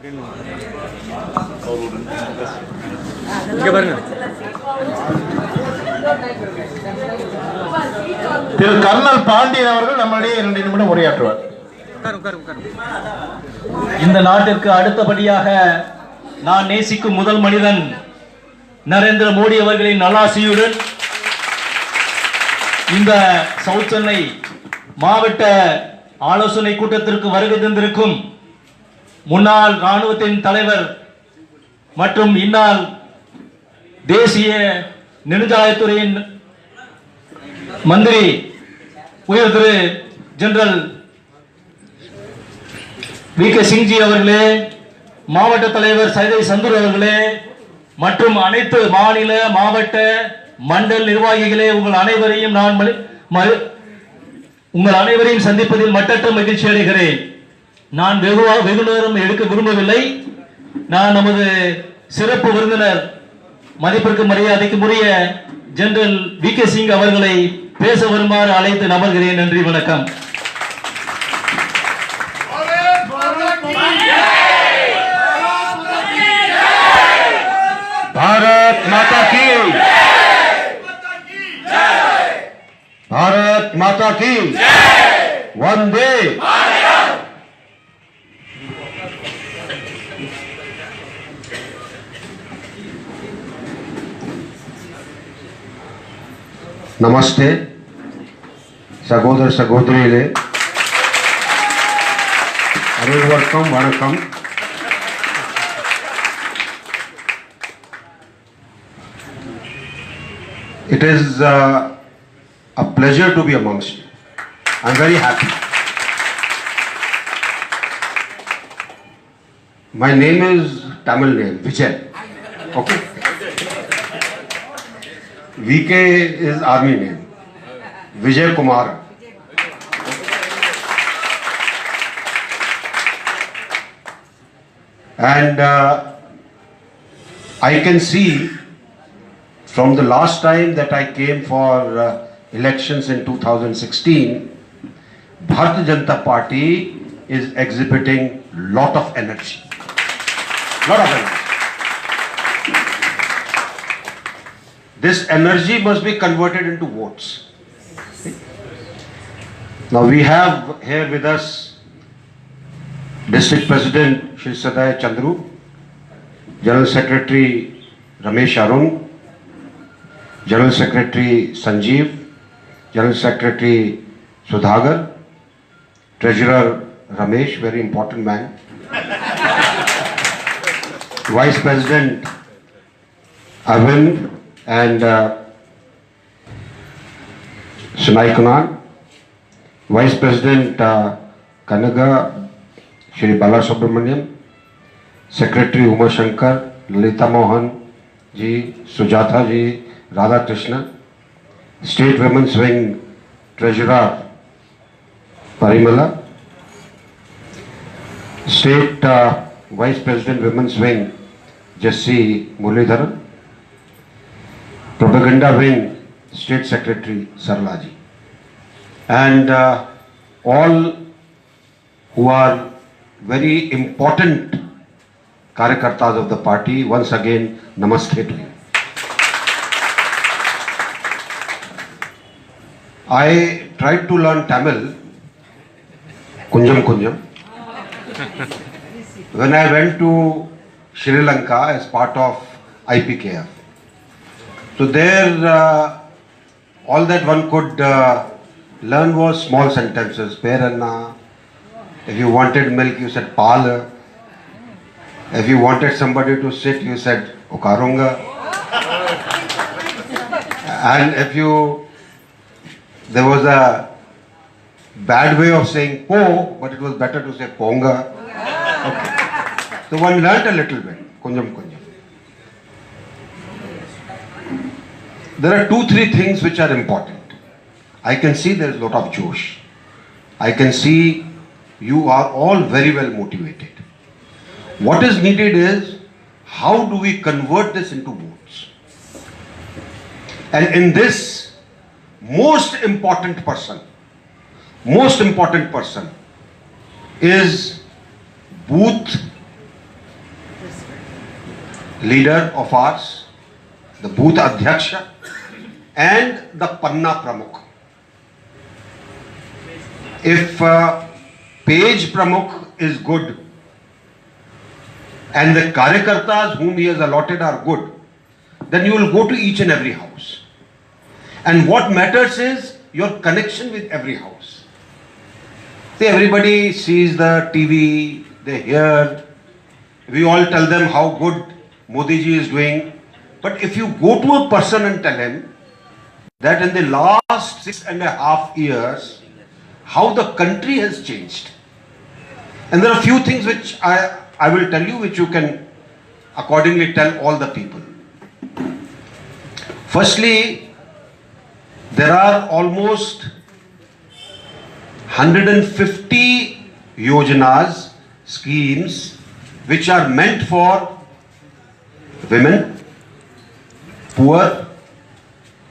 திரு kernel Pandian அவர்கள் நம்முடைய 2 நிமிடம் உரையாற்றுவார். இந்த நாட்டிற்கு அடுத்தபடியாக நான் நேசிக்கும் முதல் மனிதன் நரேந்திர மோடி அவர்களின் நல்லாசியுடன் இந்த சவுத் சென்னை மாவட்ட ஆலோசனை கூட்டத்திற்கு வருகை தந்திருக்கும் முன்னாள் ராணுவத்தின் தலைவர் மற்றும் இந்நாள் தேசிய நெடுஞ்சாலைத்துறையின் மந்திரி உயர் திரு ஜெனரல் வி.கே. சிங்ஜி அவர்களே, மாவட்ட தலைவர் சைதை சந்தூர் அவர்களே மற்றும் அனைத்து மாநில மாவட்ட மண்டல் நிர்வாகிகளே, உங்கள் அனைவரையும் சந்திப்பதில் மட்டற்ற மகிழ்ச்சி அடைகிறேன். நான் வெகு நேரம் எடுக்க விரும்பவில்லை. நான் நமது சிறப்பு விருந்தினர் மதிப்பிற்கு மரியாதைக்கு உரிய ஜெனரல் வி.கே. சிங் அவர்களை பேச வருமாறு அழைத்து நபர்கிறேன். நன்றி, வணக்கம். भारत माता की भारत माता की वंदे नमस्ते सहोदर सहोदरिகளே அனைவருக்கும் வணக்கம். It is a pleasure to be amongst you. I'm very happy. My name is Tamil name, Vijay. Okay. VK is army name. Vijay Kumar. And I can see from the last time that I came for elections in 2016, Bharatiya Janata Party is exhibiting lot of energy. This energy must be converted into votes. Now we have here with us District President Shri Saday Chandru, General Secretary Ramesh Arun, General Secretary Sanjeev, General Secretary Sudhagar, Treasurer Ramesh, very important man, Vice President Arvind and Sunai Kunan, Vice President Kanaga Shri Bala Subramaniam, Secretary Uma Shankar, Lalita Mohan ji, Sujata ji, Radha Krishna, State Women's Wing Treasurer Parimala, State Vice President Women's Wing Jessie Muralidharan, Propaganda Wing State Secretary Sarlaji, and all who are very important Karyakartas of the party. Once again, namaste to you. I tried to learn Tamil, kunjam, when I went to Sri Lanka as part of IPKF. So there, all that one could learn was small sentences. Peranna. If you wanted milk, you said pala. If you wanted somebody to sit, you said ukarunga. And if there was a bad way of saying po, but it was better to say ponga. Okay. So one learnt a little bit, kunjam. There are 2-3 things which are important. I can see there is a lot of josh. I can see you are all very well motivated. What is needed is, how do we convert this into votes? And in this, most important person is booth leader of ours, the Booth Adhyaksha, and the Panna Pramukh. If Page Pramukh is good and the Karyakartas whom he has allotted are good, then you will go to each and every house. And what matters is your connection with every house. See, everybody sees the TV, they hear, we all tell them how good Modi ji is doing. But if you go to a person and tell him that in the last 6.5 years, how the country has changed. And there are a few things which I will tell you, which you can accordingly tell all the people. Firstly, there are almost 150 yojanas, schemes, which are meant for women, poor,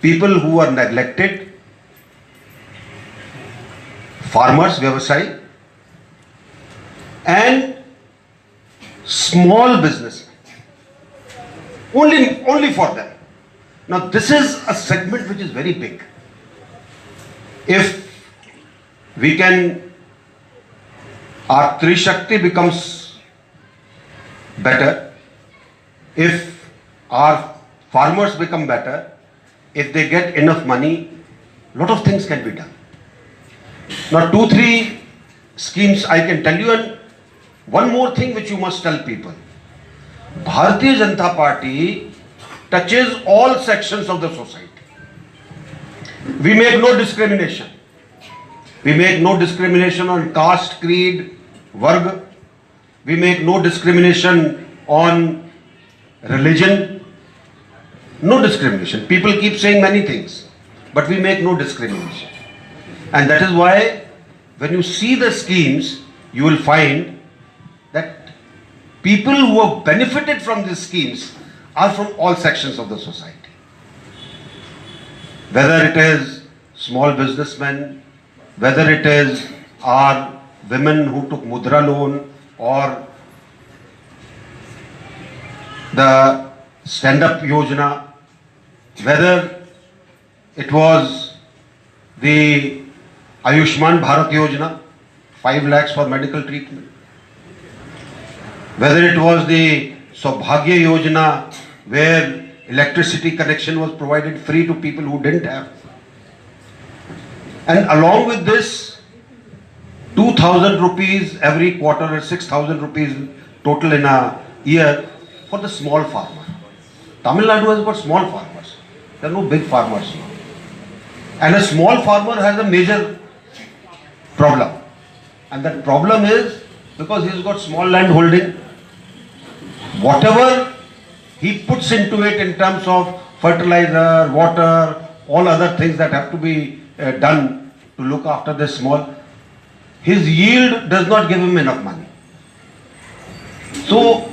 people who are neglected, farmers, vyavasai, and small businessmen. Only for them. Now this is a segment which is very big. If we can, our Trishakti becomes better, if our farmers become better, if they get enough money, lot of things can be done. Now 2-3 schemes I can tell you, and one more thing which you must tell people. Bharatiya Janata Party touches all sections of the society. We make no discrimination. We make no discrimination on caste, creed, varg. We make no discrimination on religion. No discrimination. People keep saying many things, but we make no discrimination. And that is why when you see the schemes, you will find that people who have benefited from these schemes are from all sections of the society. Whether it is small businessmen, whether it is our women who took Mudra loan, or the stand-up yojana, whether it was the Ayushman Bharat Yojana, 5 lakhs for medical treatment, whether it was the Saubhagya Yojana, where electricity connection was provided free to people who didn't have. And along with this, 2,000 rupees every quarter, or 6,000 rupees total in a year for the small farmer. Tamil Nadu has got small farmers. There are no big farmers here. And a small farmer has a major problem. And that problem is because he's got small land holding. Whatever he puts into it in terms of fertilizer, water, all other things that have to be done to look after this small, his yield does not give him enough money. So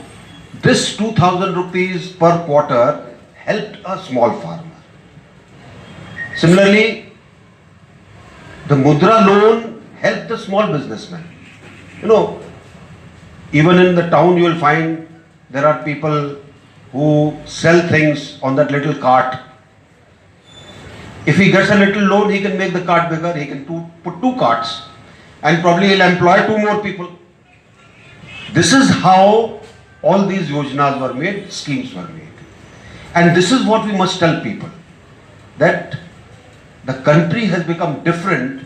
this 2,000 rupees per quarter helped a small farmer. Similarly, the Mudra loan helped the small businessman. You know, even in the town you will find there are people who sell things on that little cart. If he gets a little loan, he can make the cart bigger, he can put 2 carts, and probably he'll employ 2 more people. This is how all these yojanas were made, schemes were made. And this is what we must tell people, that the country has become different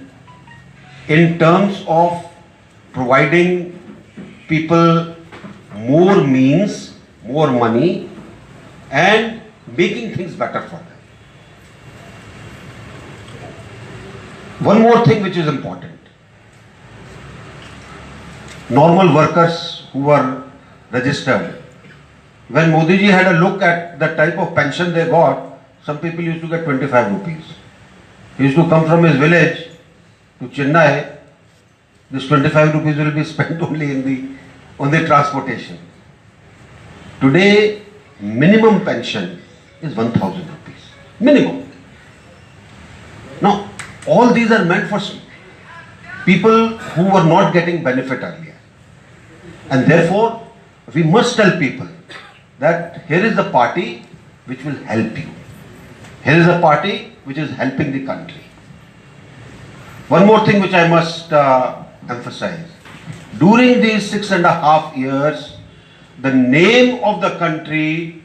in terms of providing people more means, more money, and making things better for them. One more thing which is important. Normal workers who were registered, when Modi ji had a look at the type of pension they got, some people used to get 25 rupees. He used to come from his village to Chennai. This 25 rupees will be spent only on the transportation. Today, minimum pension is 1,000 rupees. Minimum. Now, all these are meant for people who were not getting benefit earlier. And therefore, we must tell people that here is the party which will help you. Here is a party which is helping the country. One more thing which I must emphasize. During these 6.5 years, the name of the country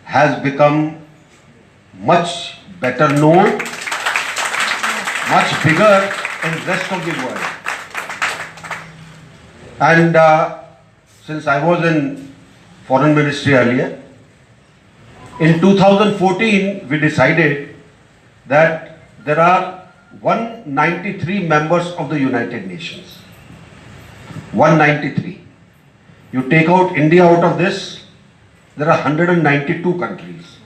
has become much better known, much bigger in the rest of the world. And since I was in Foreign Ministry earlier, in 2014 we decided that there are 193 members of the United Nations. 193. You take out India out of this, there are 192 countries.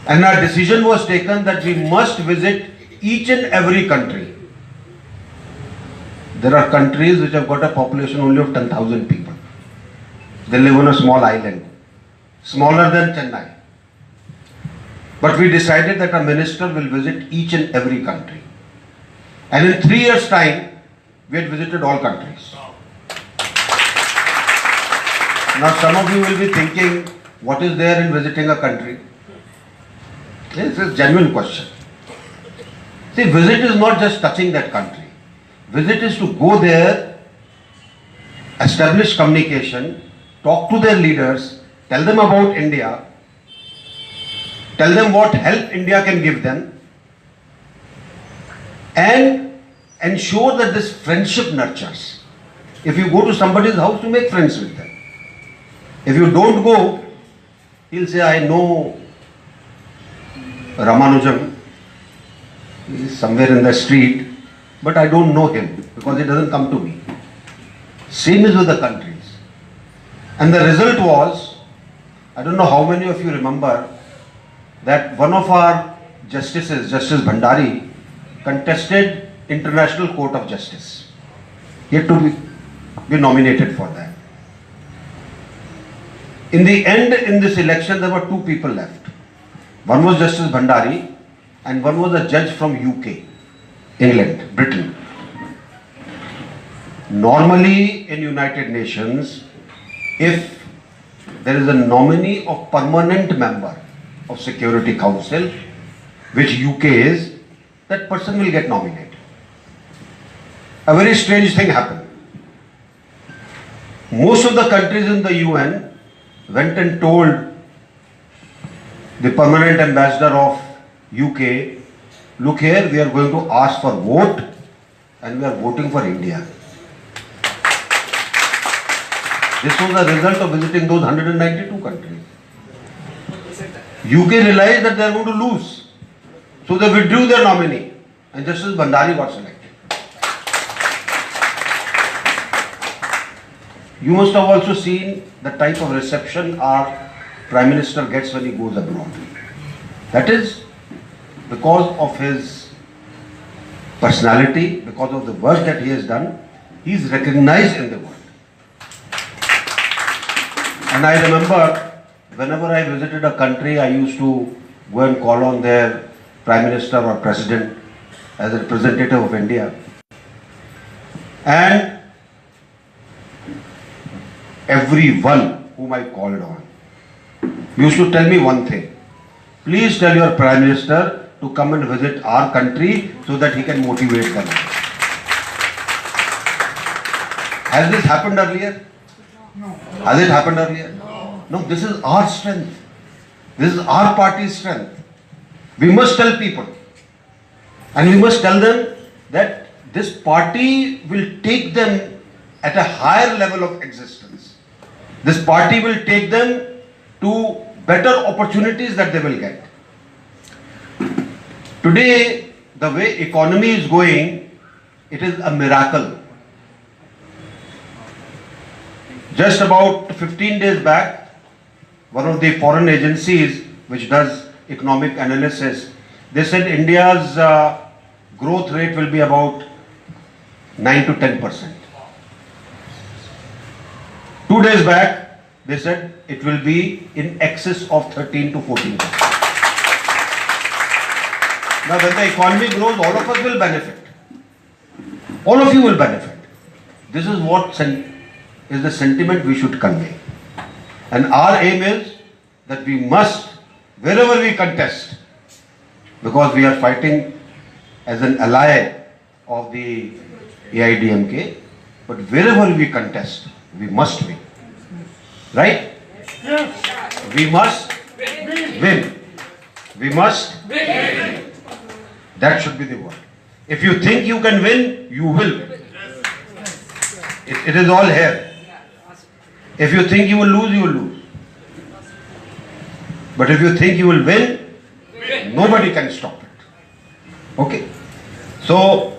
And our decision was taken that we must visit each and every country. There are countries which have got a population only of 10,000 people. They live on a small island, smaller than Chennai. But we decided that a minister will visit each and every country. And in 3 years' time, we had visited all countries. Now some of you will be thinking, what is there in visiting a country? This is a genuine question. See, visit is not just touching that country. Visit is to go there, establish communication, talk to their leaders, tell them about India, tell them what help India can give them, and ensure that this friendship nurtures. If you go to somebody's house, you make friends with them. If you don't go, he'll say, I know Ramanujam, he is somewhere in the street, but I don't know him because he doesn't come to me. Same is with the countries. And the result was, I don't know how many of you remember, that one of our justices, Justice Bhandari, contested International Court of Justice. He had to be nominated for that. In the end, in this election, there were two people left. One was Justice Bhandari and one was a judge from UK, England, Britain. Normally in United Nations, if there is a nominee of permanent member of Security Council, which UK is, that person will get nominated. A very strange thing happened. Most of the countries in the UN went and told the permanent ambassador of UK, look here, we are going to ask for vote and we are voting for India. This was the result of visiting those 192 countries. UK realized that they are going to lose. So they withdrew their nominee and Justice Bhandari got selected. You must have also seen the type of reception our Prime Minister gets when he goes abroad. That is because of his personality, because of the work that he has done, he is recognized in the world. And I remember whenever I visited a country, I used to go and call on their Prime Minister or President as a representative of India. And everyone whom I called on used to tell me one thing. Please tell your Prime Minister to come and visit our country so that he can motivate them. Has this happened earlier? No. Has it happened earlier? No, this is our strength. This is our party's strength. We must tell people. And we must tell them that this party will take them at a higher level of existence. This party will take them to better opportunities that they will get. Today, the way economy is going, it is a miracle. Just about 15 days back, one of the foreign agencies which does economic analysis, they said India's growth rate will be about 9 to 10%. 2 days back, they said it will be in excess of 13 to 14%. Now when the economy grows, all of us will benefit. All of you will benefit. This is what is the sentiment we should convey. And our aim is that we must, wherever we contest, because we are fighting as an ally of the AIDMK, but wherever we contest, we must win. Right? We must win. We must win. That should be the word. If you think you can win, you will win. It is all here. If you think you will lose, you will lose. But if you think you will win, nobody can stop it. Okay? So,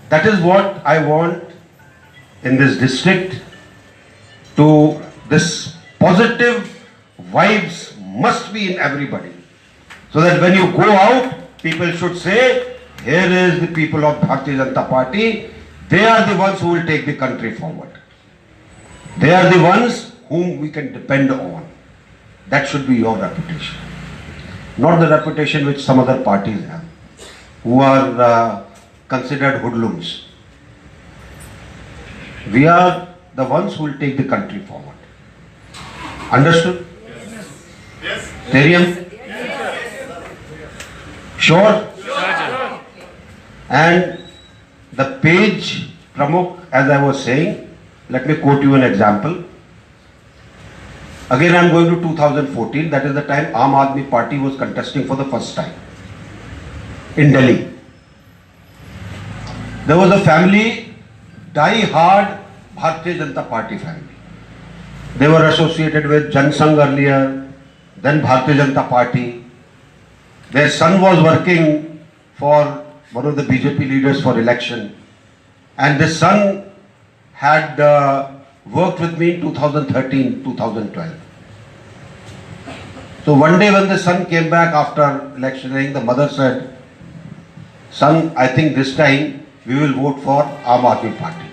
that is what I want in this district. To this positive vibes must be in everybody. So that when you go out, people should say, here is the people of Bharatiya Janata Party. They are the ones who will take the country forward. They are the ones whom we can depend on. That should be your reputation. Not the reputation which some other parties have, who are considered hoodlums. We are the ones who will take the country forward. Understood? Yes. Therium? Sure? And the page, Pramukh, as I was saying, let me quote you an example. Again, I am going to 2014. That is the time Aam Aadmi Party was contesting for the first time in Delhi. There was a family, die-hard Bharatiya Janata Party family. They were associated with Jan Sangh earlier, then Bharatiya Janata Party. Their son was working for one of the BJP leaders for election. And the son had worked with me in 2013, 2012. So one day when the son came back after electioneering, the mother said, son, I think this time we will vote for Aam Aadmi Party.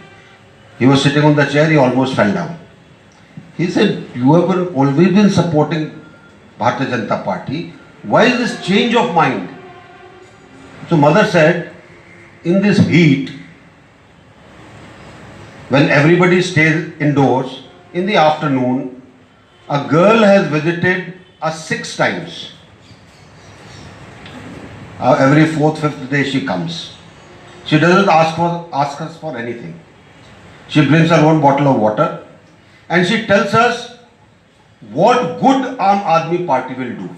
He was sitting on the chair, he almost fell down. He said, you have always been supporting Bharatiya Janata Party. Why is this change of mind? So mother said, in this heat, when everybody stays indoors, in the afternoon, a girl has visited us 6 times. Every 4th, 5th day she comes. She doesn't ask us for anything. She brings her own bottle of water and she tells us what good Aam Aadmi Party will do.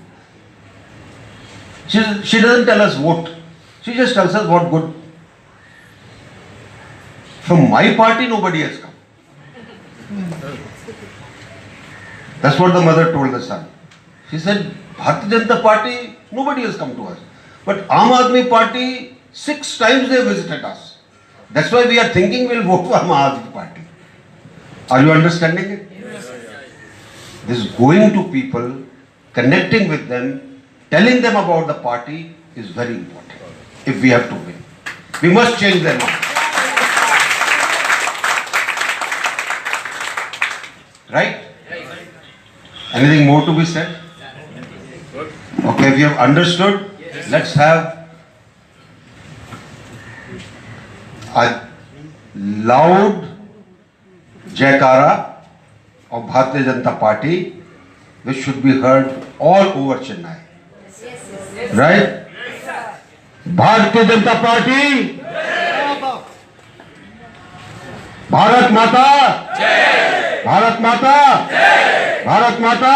She doesn't tell us what. She just tells us what good. From my party, nobody has come. That's what the mother told the son. She said, Bharatiya Janata Party, nobody has come to us. But Aam Aadmi Party, 6 times they visited us. That's why we are thinking we'll vote for Aam Aadmi Party. Are you understanding it? Yes. This going to people, connecting with them, telling them about the party is very important. If we have to win, we must change their mind. Right? Anything more to be said? Okay, if you have understood, let's have a loud Jaikara of Bharatiya Janata Party, which should be heard all over Chennai. Right? Bharatiya Janata Party, Bharat Mata, Bharat Mata, Bharat Mata.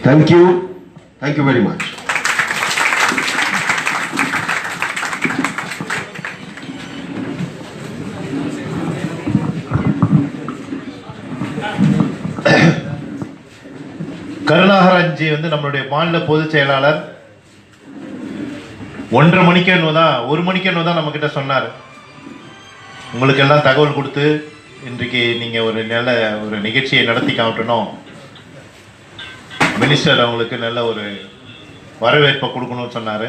Thank you. Thank you very much. Karunakaran G வந்து நம்மளுடைய மாநில பொதுச் செயலாளர் 1:30 மணிக்கு தான் 1 மணிக்கு தான் நம்ம கிட்ட சொன்னார். உங்களுக்கு எல்லாம் தகவல் கொடுத்து இன்றைக்கு நீங்க ஒரு நல்ல ஒரு நிகழ்ச்சியை நடத்தி காட்டணும், மினிஸ்டர் அவங்களுக்கு நல்ல ஒரு வரவேற்பை கொடுக்கணும்னு சொன்னார்.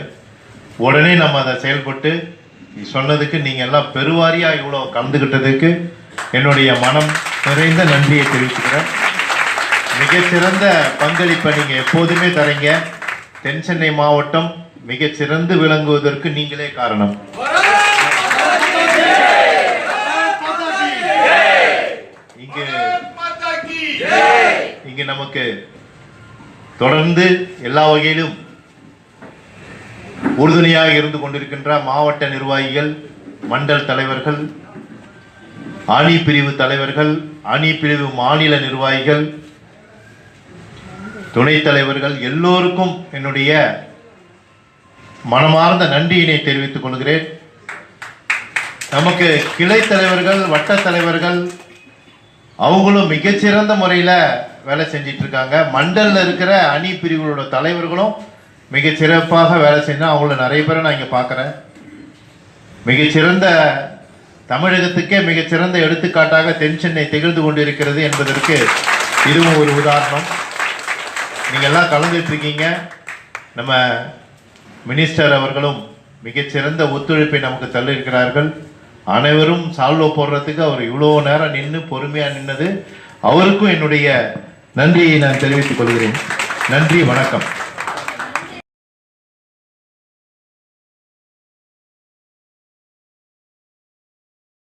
உடனே நம்ம அதை செயல்பட்டு சொன்னதுக்கு நீங்கள் எல்லாம் பெருவாரியாக இவ்வளோ கலந்துக்கிட்டதுக்கு என்னுடைய மனம் நிறைந்த நன்றியை தெரிவிச்சுக்கிறேன். மிகச்சிறந்த பங்களிப்பை நீங்கள் எப்போதுமே தரீங்க. தென் சென்னை மாவட்டம் மிகச்சிறந்து விளங்குவதற்கு நீங்களே காரணம். இங்கு இங்கு நமக்கு தொடர்ந்து எல்லா வகையிலும் உறுதுணையாக இருந்து கொண்டிருக்கின்ற மாவட்ட நிர்வாகிகள், மண்டல் தலைவர்கள், அணி பிரிவு தலைவர்கள், அணி பிரிவு மாநில நிர்வாகிகள், துணைத் தலைவர்கள் எல்லோருக்கும் என்னுடைய மனமார்ந்த நன்றியினை தெரிவித்துக் கொள்கிறேன். நமக்கு கிளை தலைவர்கள், வட்ட தலைவர்கள் அவங்களும் மிகச்சிறந்த முறையில் வேலை செஞ்சிட்டு இருக்காங்க. மண்டலில் இருக்கிற அணி பிரிவுகளோட தலைவர்களும் மிகச் சிறப்பாக வேலை செஞ்சா அவங்கள நிறைய பேரை நான் இங்கே பார்க்குறேன். மிகச்சிறந்த தமிழகத்துக்கே மிகச்சிறந்த எடுத்துக்காட்டாக தென் சென்னை திகழ்ந்து கொண்டிருக்கிறது என்பதற்கு இதுவும் ஒரு உதாரணம். நீங்கள் எல்லாம் கலந்துட்டு இருக்கீங்க. நம்ம மினிஸ்டர் அவர்களும் மிகச்சிறந்த ஒத்துழைப்பை நமக்கு தள்ளியிருக்கிறார்கள். அனைவரும் சால்வோ போடுறதுக்கு அவர் இவ்வளோ நேரம் நின்று பொறுமையாக நின்னது, அவருக்கும் என்னுடைய நன்றியை நான் தெரிவித்துக் கொள்கிறேன். நன்றி, வணக்கம்.